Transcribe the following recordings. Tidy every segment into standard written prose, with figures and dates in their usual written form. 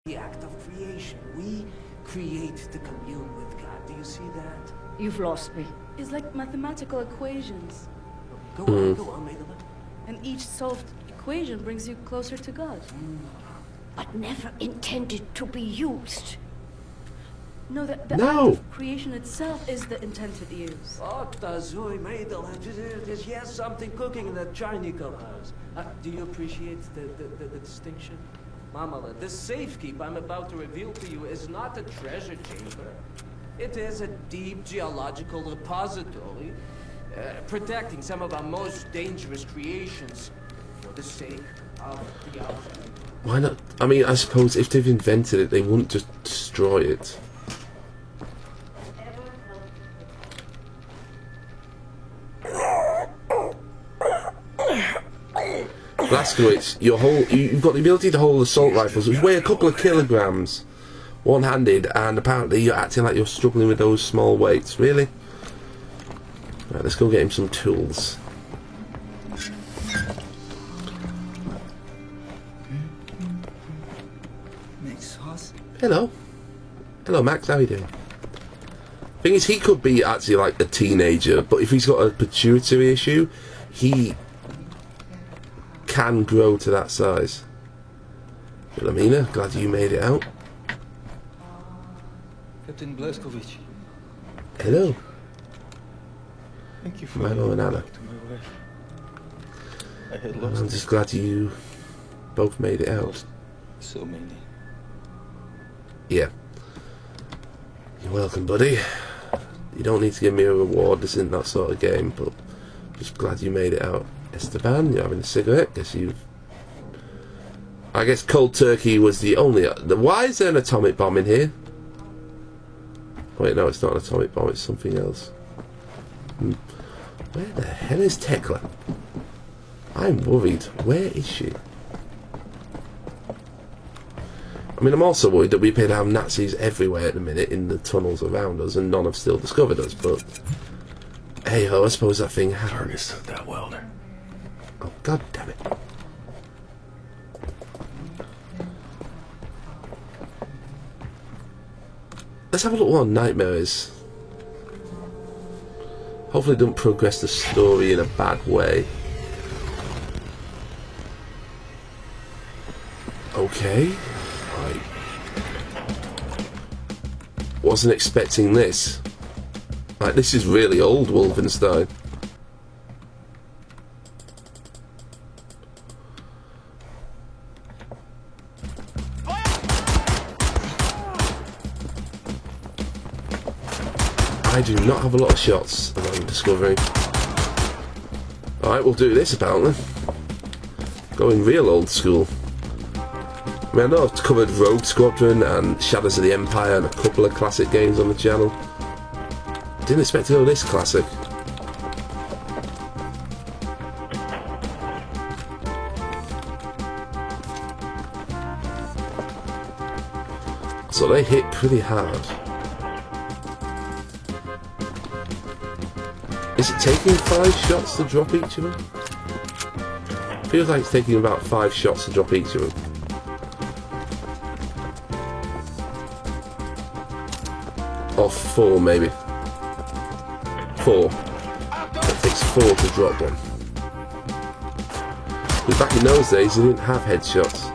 the act of creation. We create to commune with God. Do you see that? You've lost me. It's like mathematical equations. Go on, Madeline. And each solved equation brings you closer to God. But never intended to be used. No, the act of creation itself is the intended use. What does Madeline? There's yes something cooking in that Charnikov house. Do you appreciate the distinction? Mamala, the safekeep I'm about to reveal to you is not a treasure chamber. It is a deep geological repository, protecting some of our most dangerous creations for the sake of the outside. Why not? I mean, I suppose if they've invented it, they wouldn't just destroy it. Blazkowicz, you've got the ability to hold assault rifles, which weigh a couple of kilograms, one-handed, and apparently you're acting like you're struggling with those small weights. Really? Right, let's go get him some tools. Hello. Hello, Max. How are you doing? Thing is, he could be actually like a teenager, but if he's got a pituitary issue, he can grow to that size. Wilhelmina, glad you made it out. Captain Blazkowicz. Hello. Thank you for Milo and Anna. to my wife. I had lost I'm just glad you both made it out. so many. Yeah. You're welcome, buddy. You don't need to give me a reward, this isn't that sort of game, but just glad you made it out. Esteban, you're having a cigarette? I guess cold turkey was the only... Why is there an atomic bomb in here? Wait, no, it's not an atomic bomb, it's something else. Where the hell is Tekla? I'm worried. Where is she? I mean, I'm also worried that we appear to have Nazis everywhere at the minute in the tunnels around us, and none have still discovered us, but... Hey ho, I suppose that thing happens. Harness that welder. Oh, god damn it. Let's have a look what Nightmare is. Hopefully it doesn't progress the story in a bad way. Okay. Right. Wasn't expecting this. Like, this is really old Wolfenstein. I do not have a lot of shots, as I'm discovering. Alright, we'll do this apparently. Going real old school. I mean, I know I've covered Rogue Squadron and Shadows of the Empire and a couple of classic games on the channel. Didn't expect to go this classic. So they hit pretty hard. Is it taking 5 shots to drop each of them? Feels like it's taking about 5 shots to drop each of them. Or 4 maybe. 4. It takes 4 to drop one. Because back in those days, they didn't have headshots.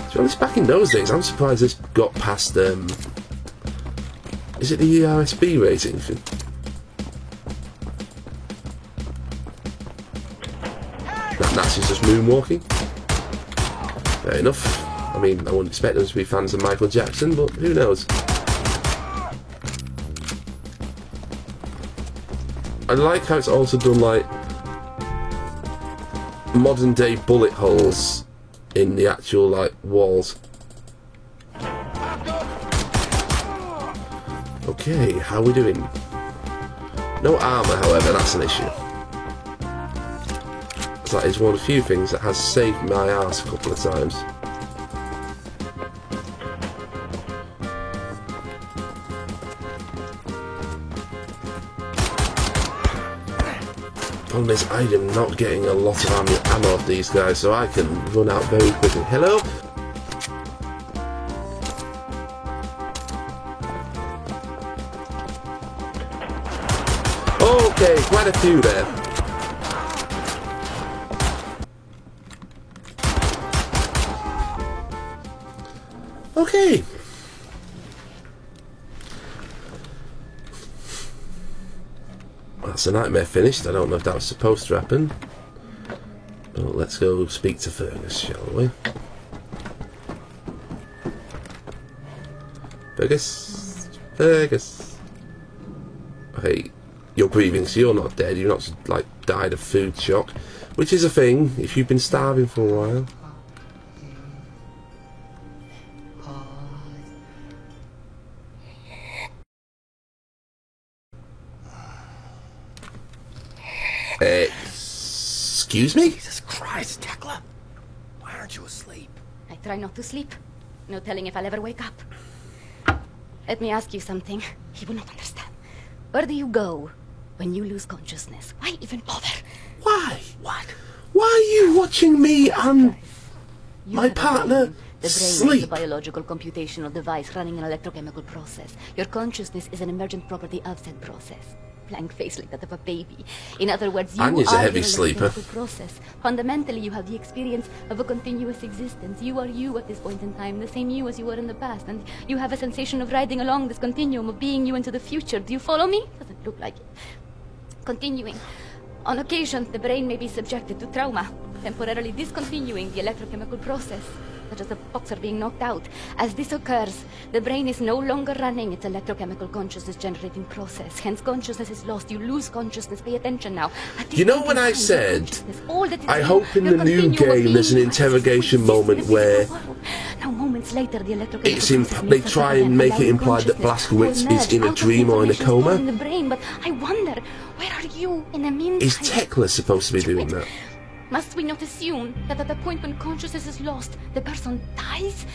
To be honest, back in those days, I'm surprised this got past, is it the ERSB rating? That Nazi's just moonwalking? Fair enough. I mean, I wouldn't expect them to be fans of Michael Jackson, but who knows? I like how it's also done, like, modern day bullet holes in the actual, like, walls. Okay, how are we doing? No armour, however, that's an issue. That is one of the few things that has saved my arse a couple of times. Problem is, I am not getting a lot of ammo of these guys, so I can run out very quickly. Hello? Okay, quite a few there. Okay. That's the nightmare finished. I don't know if that was supposed to happen. But let's go speak to Fergus, shall we? Fergus? Fergus? Hey, you're breathing, so you're not dead. You're not, like, died of food shock. Which is a thing, if you've been starving for a while. Excuse me? Jesus Christ, Tekla! Why aren't you asleep? I try not to sleep. No telling if I'll ever wake up. Let me ask you something. He will not understand. Where do you go when you lose consciousness? Why even bother? Why? What? Why are you watching me and You my have a partner brain. The brain is sleep? a biological computational device running an electrochemical process. Your consciousness is an emergent property of said process. Blank face like that of a baby. In other words, you Anya's a are heavy in sleeper. electrochemical process. Fundamentally, you have the experience of a continuous existence. You are you at this point in time, the same you as you were in the past, and you have a sensation of riding along this continuum of being you into the future. Do you follow me? Doesn't look like it. Continuing. On occasion, the brain may be subjected to trauma, temporarily discontinuing the electrochemical process, such as the boxer being knocked out. As this occurs, the brain is no longer running its electrochemical consciousness-generating process. Hence, consciousness is lost. You lose consciousness. Pay attention now. At this You know point when in I time, said, consciousness, all that is I real, hope in your the new continuum of game there's an being interrogation exists in the moment where physical world. Now, moments later, the electrochemical it's in, process they makes try such and an make it allowing implied that consciousness Blazkowicz to is in a emerge dream or in a out of the information stored coma. in the brain, but I wonder, where are you in the meantime? Is Tekla supposed to be doing that? Must we not assume that at the point when consciousness is lost, the person dies?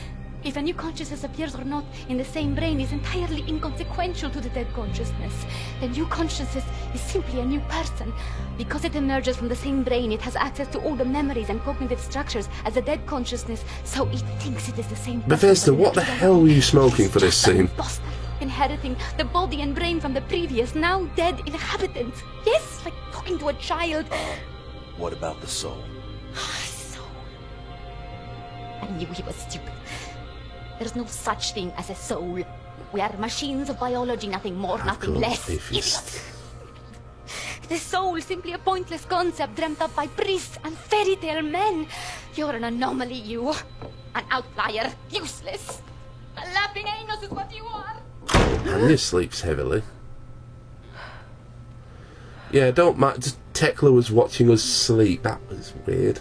If a new consciousness appears or not in the same brain is entirely inconsequential to the dead consciousness. The new consciousness is simply a new person. Because it emerges from the same brain, it has access to all the memories and cognitive structures as a dead consciousness, so it thinks it is the same person. Bethesda, but what the in actuality, hell were you smoking for this it's just an scene? imposter, inheriting the body and brain from the previous, now dead inhabitants. Yes, like talking to a child. What about the soul? So, I knew he was stupid. There's no such thing as a soul. We are machines of biology, nothing more, nothing less. Idiot. The soul, simply a pointless concept dreamt up by priests and fairy tale men. You're an anomaly, you. An outlier. Useless. A laughing anus is what you are. Anya sleeps heavily. Yeah, don't mind. Just Tekla was watching us sleep. That was weird.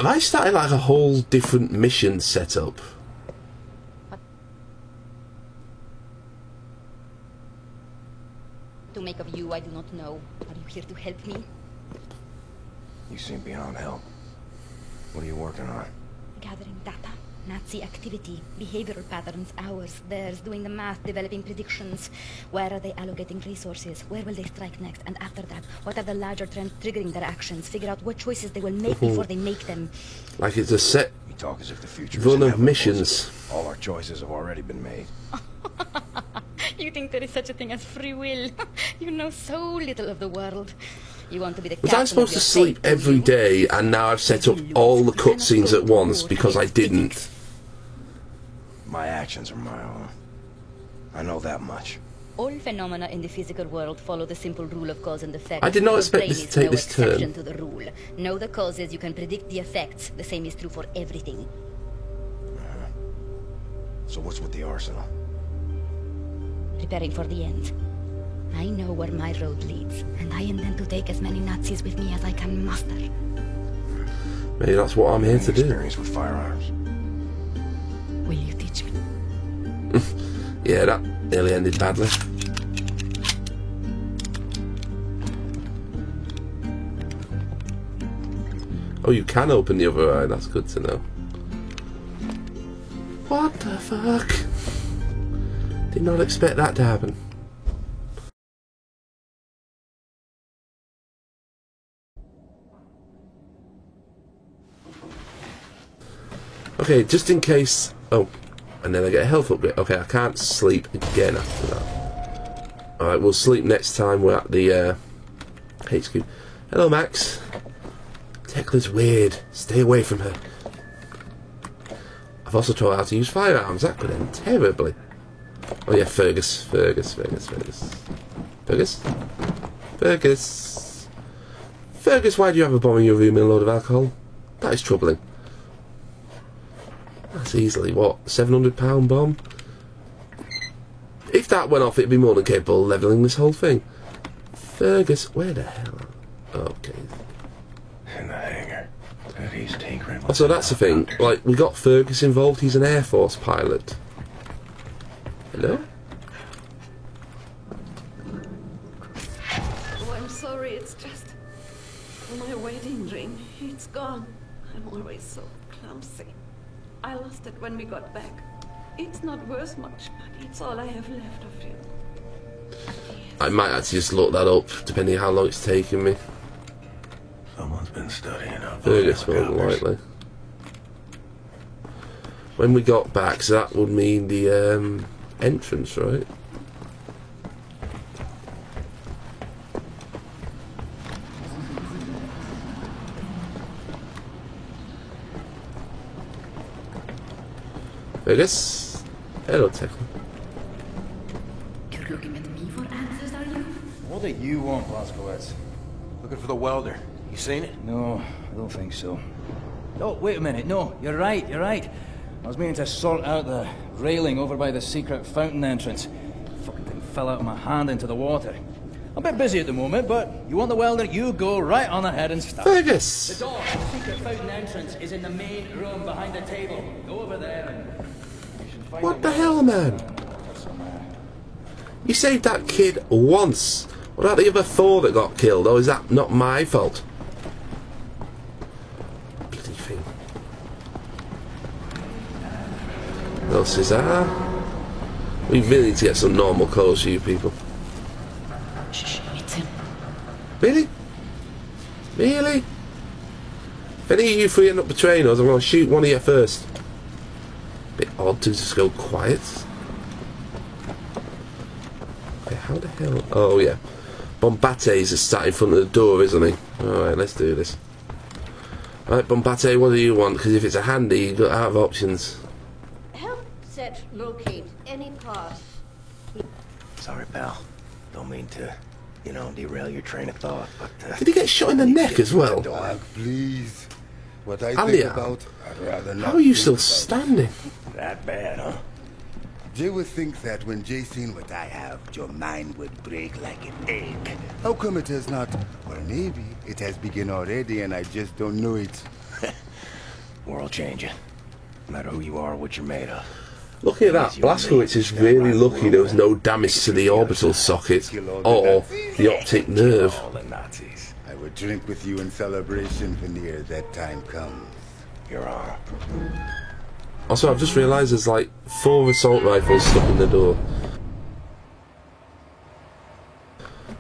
Have I started like a whole different mission setup? To make of you, I do not know. Are you here to help me? You seem beyond help. What are you working on? Gathering data, Nazi activity, behavioral patterns, ours, theirs, doing the math, developing predictions. Where are they allocating resources? Where will they strike next? And after that, what are the larger trends triggering their actions? Figure out what choices they will make before they make them. Like it's a set You talk as if the future run is of missions. All our choices have already been made. You think there is such a thing as free will? You know so little of the world. You want to be the Was captain I of supposed your to sleep fate, do every you? day and now I've set up all the cutscenes at once because I didn't? My actions are my own. I know that much. All phenomena in the physical world follow the simple rule of cause and effect. I did not Your expect brain this to is take no this turn. exception to the rule. Know the causes, you can predict the effects. The same is true for everything. So what's with the arsenal? Preparing for the end. I know where my road leads, and I intend to take as many Nazis with me as I can muster. Maybe that's what I'm here to do. Experience with firearms. Will you teach me? Yeah, that nearly ended badly. Oh, you can open the other eye, that's good to know. What the fuck? Did not expect that to happen. Okay, just in case... Oh, and then I get a health upgrade. Okay, I can't sleep again after that. Alright, we'll sleep next time we're at the HQ. Hello, Max. Tekla's weird. Stay away from her. I've also taught her how to use firearms. That could end terribly. Oh yeah, Fergus. Fergus. Fergus, why do you have a bomb in your room and a load of alcohol? That is troubling. That's easily, what, £700 bomb? If that went off, it'd be more than capable of levelling this whole thing. Fergus, where the hell? Okay. In the hangar. He's tinkering. Also, that's the thing. Like, we got Fergus involved. He's an Air Force pilot. Hello? Oh, I'm sorry, it's just my wedding ring. It's gone. I'm always so clumsy. I lost it when we got back. It's not worth much, but it's all I have left of you. I might actually just look that up, depending on how long it's taken me. Someone's been studying up. Fergus, more than likely. When we got back, so that would mean the entrance, right? Fergus? Hello, Tekla. You're looking at me for answers, are you? What do you want, Blazkowicz? Looking for the welder. You seen it? No, I don't think so. Oh, wait a minute. No, you're right, you're right. I was meaning to sort out the railing over by the secret fountain entrance. Fucking thing fell out of my hand into the water. I'm a bit busy at the moment, but you want the welder, you go right on ahead and start. Fergus! The door to the secret fountain entrance is in the main room behind the table. Go over there and... you should find What the hell, man? You saved that kid once. What about the other 4 that got killed? Or is that not my fault? Bloody thing. Hello, Cesar. We really need to get some normal clothes for you people. Shh, it's him. Really? Really? If any of you 3 end up betraying us, I'm going to shoot one of you first. Bit odd to just go quiet. Okay, how the hell... Oh, yeah. Bombates is sat in front of the door, isn't he? Alright, let's do this. Alright, Bombate, what do you want? Because if it's a handy, you've got out of options. Help set locate any part. Sorry, pal. Don't mean to, you know, derail your train of thought, but... Did he get shot in the neck as well? Please. What I Alia, think about, I'd rather not. how are you think still about. standing? That bad, huh? Jay would think that when Jay seen what I have, your mind would break like an egg. How come it has not? Or maybe it has begun already and I just don't know it. World changing. No matter who you are or what you're made of. Looking at that, Blazkowicz is really lucky there was no damage to the orbital socket or the optic nerve. All the Nazis. I would drink with you in celebration whenever that time comes. You're on. Also, I've just realised there's like 4 assault rifles stuck in the door.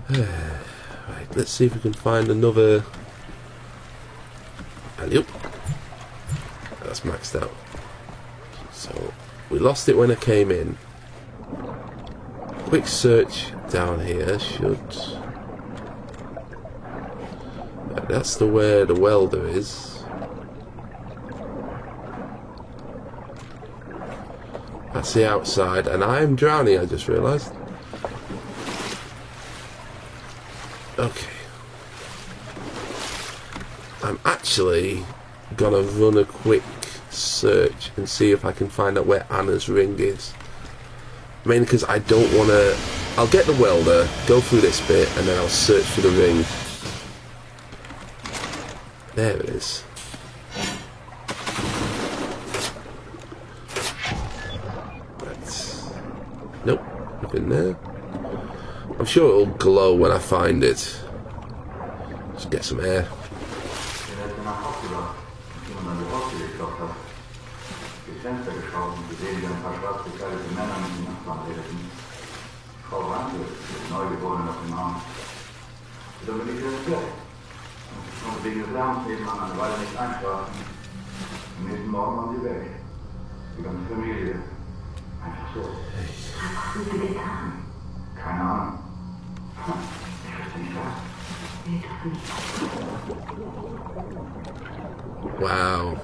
Right, let's see if we can find another... Alley-oop. That's maxed out. So, we lost it when I came in. Quick search down here should... Right, that's the where the welder is. That's the outside, and I am drowning, I just realised. Okay. I'm actually gonna run a quick search and see if I can find out where Anna's ring is. Mainly because I don't want to... I'll get the welder, go through this bit, and then I'll search for the ring. There it is. Nope, nothing there. I'm sure it'll glow when I find it. Just get some air. Fenster geschaut und gesehen, wie ein paar schwarz gekleidete Männer mit den Nachbarn redeten. Frau Ranke, das Neugeborene auf dem Arm. Da bin ich jetzt weg. Und ich konnte wegen des Lärms nebenan eine Weile nicht einschlafen. Am nächsten Morgen waren sie weg. Die ganze Familie. Einfach so. Was haben Sie getan? Keine Ahnung. Ich wüsste nicht was. Nee, doch nicht. Wow.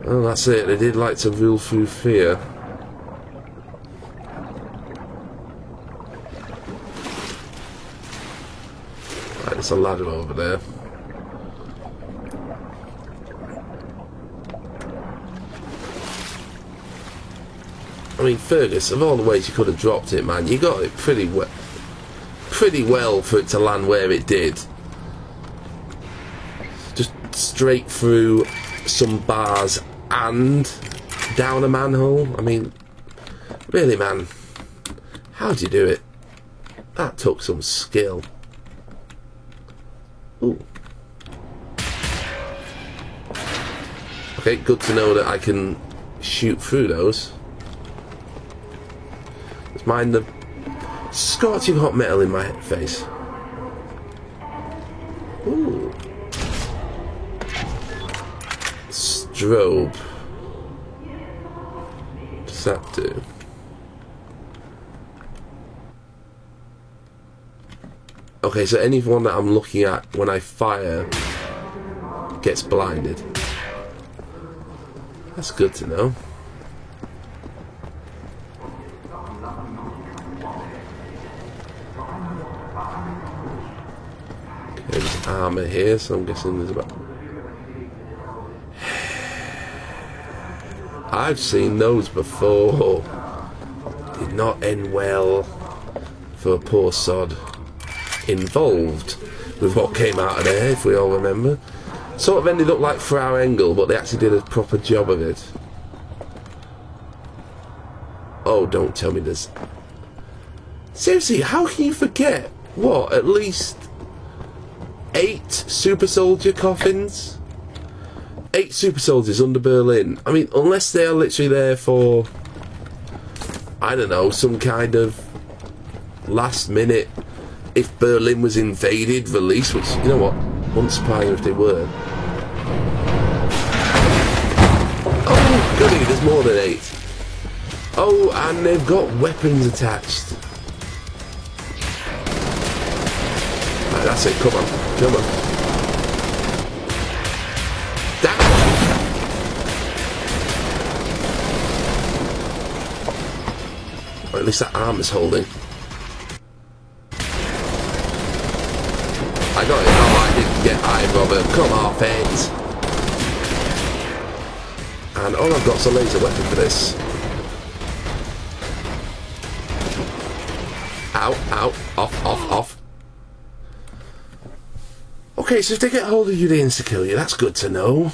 Well, that's it. They did like to rule through fear. Right, there's a ladder over there. I mean, Fergus, of all the ways you could have dropped it, man, you got it pretty well for it to land where it did. Just straight through some bars and down a manhole. I mean, really, man, how'd you do it? That took some skill. Ooh. Okay, good to know that I can shoot through those. Let's mind the scorching hot metal in my face. Ooh. Strobe. What does that do? Okay, so anyone that I'm looking at when I fire gets blinded. That's good to know. Okay, there's armour here, so I'm guessing there's about... I've seen those before. Did not end well for a poor sod involved with what came out of there, if we all remember. Sort of ended up like Frau Engel, but they actually did a proper job of it. Oh, don't tell me this. Seriously, how can you forget, what, at least 8 super soldier coffins? 8 super soldiers under Berlin. I mean, unless they are literally there for, I don't know, some kind of last minute, if Berlin was invaded, release, which, you know what, wouldn't surprise me if they were. Oh, goody, there's more than 8. Oh, and they've got weapons attached. Right, that's it, come on, come on. Or at least that arm is holding. I got it. Oh, I didn't get Iron Robert. Come off it. And all I've got is a laser weapon for this. Ow, ow, off, off, off. Okay, so if they get hold of you, they insta-kill you. That's good to know.